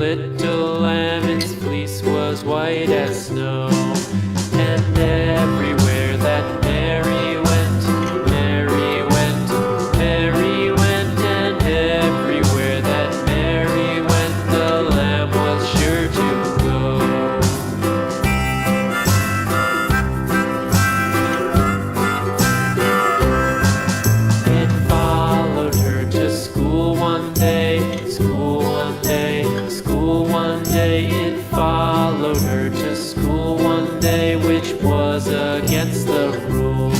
little lamb, its fleece was white as snow. And everywhere that Mary went, Mary went, Mary went, and everywhere that Mary went, the lamb was sure to go. It followed her to school one day, school one day, school one day. It followed her to school one day, which was against the rules.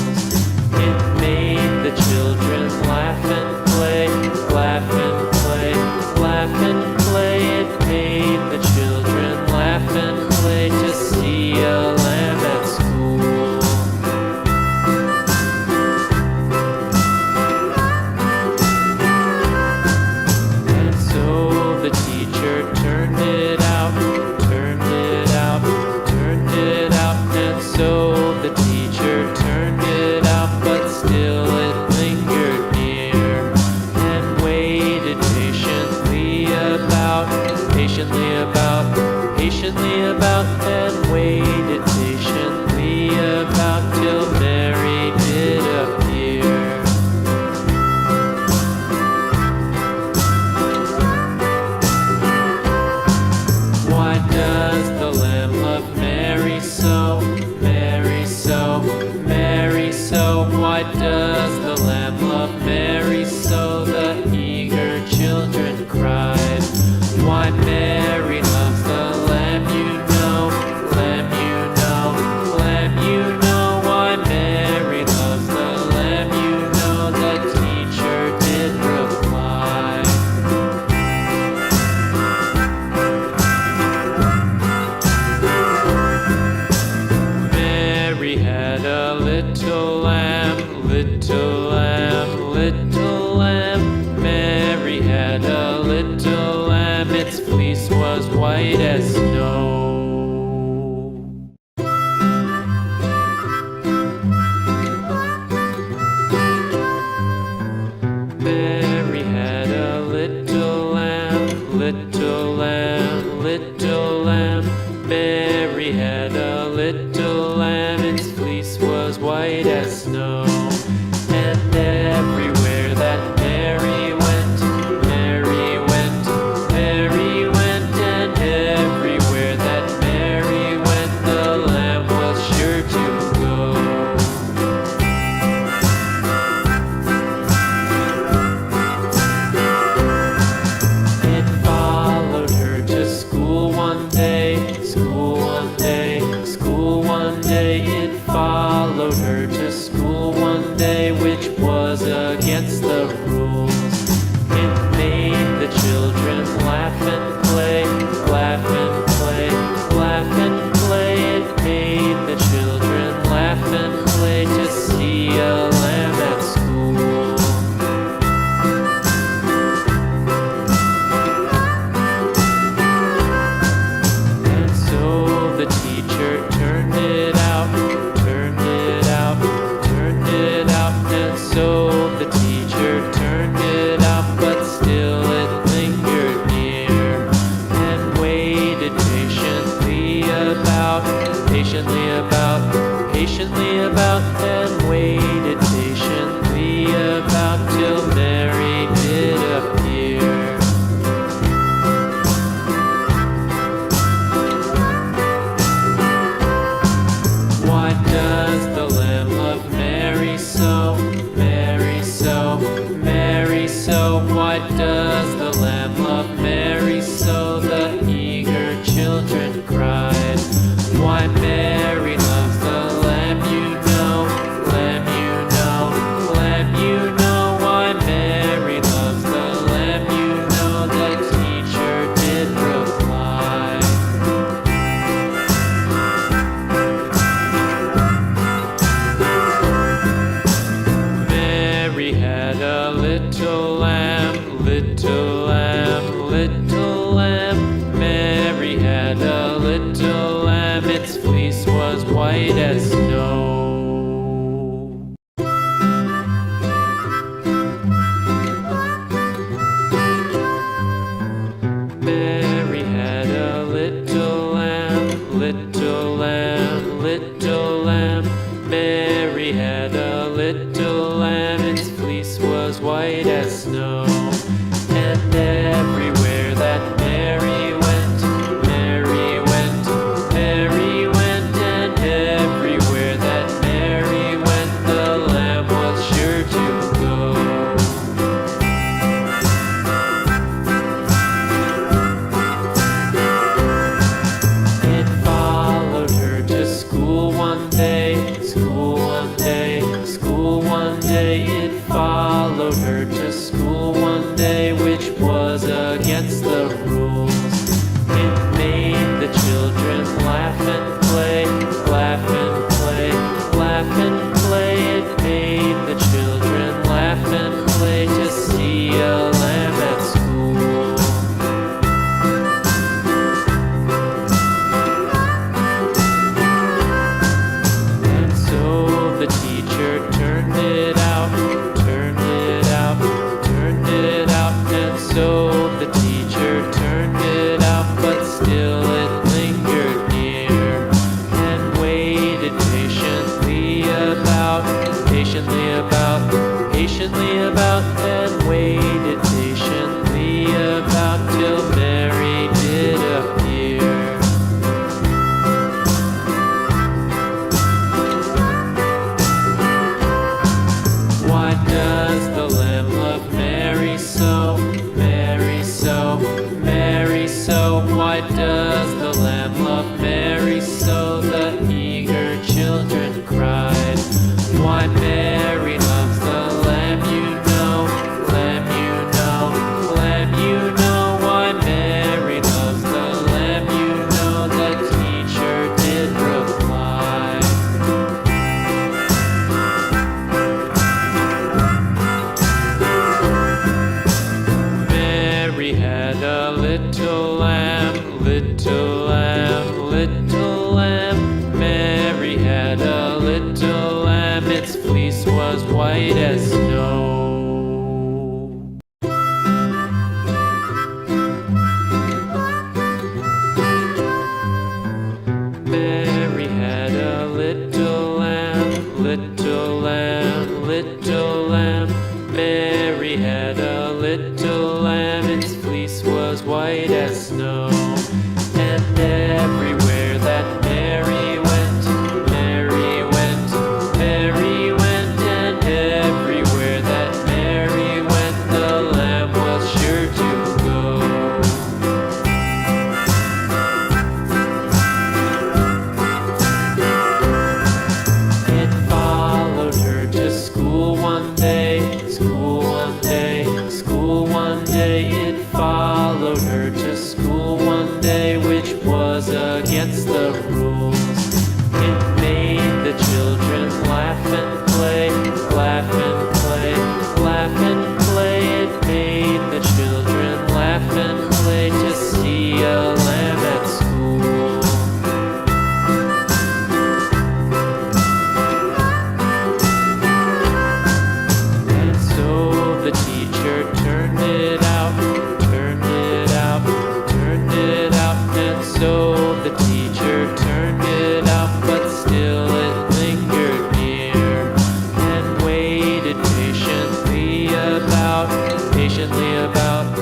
It made the children laugh and play, laugh and play, laugh and play. It made the children laugh and play to see a lamb at school. And so the teacher turned it out, turned it out, turned it out. And so the teacher turned it out, but still it lingered near and waited patiently about, patiently about, patiently about, and waited patiently about till Mary did appear. Why does the lamb love Mary so, Mary so, Mary so? Why does the lamb love Mary so? The eager children cried. Why Mary loves the lamb, you know, lamb, you know, lamb, you know. Why Mary loves the lamb, you know. The teacher did reply. Mary had a little lamb, little lamb, little lamb. Mary had a little lamb, its fleece was white as snow. Mary had a little lamb, little lamb, little lamb. Mary had a little lamb, its fleece was white as snow. And everywhere that Mary went, Mary went, Mary went, and everywhere that Mary went, the lamb was sure to go. It followed her to school one day, school one day, school one day. It followed her to school one day, which was against the rules. It made the children laugh and play, laugh and play, laugh and play. It made the children laugh and play to see a lamb at school. And so the teacher turned it out, turned it out, turned it out. And so the teacher turned it out, but still it lingered near and waited patiently about, patiently about, patiently about, and waited patiently about till Mary did appear. Why does the lamb love Mary so, Mary so, Mary so? Why does the lamb love Mary so? The eager children cried. Why Mary loves the lamb, you know, lamb, you know, lamb, you know. Why Mary loves the lamb, you know. The teacher did reply. Mary had a little lamb, little lamb, little lamb. Mary had a little lamb, its fleece was white as snow. Mary little lamb, little lamb. Mary had a little lamb, its fleece was white as snow. Mary had a little lamb, little lamb, little lamb. Mary had a little lamb, its fleece was white as snow. And everywhere that Mary went, Mary went, Mary went, and everywhere that Mary went, the lamb was sure to go. It followed her to school one day, school one day, school one day. It followed her to school one day, which was against the rules. It made the children laugh and play, laugh and play, laugh and play. It made the children laugh and play to see a lamb at school. And so the teacher turned it out, turned it out, turned it out. And so the teacher turned it out, but still it lingered near and waited patiently about, patiently about.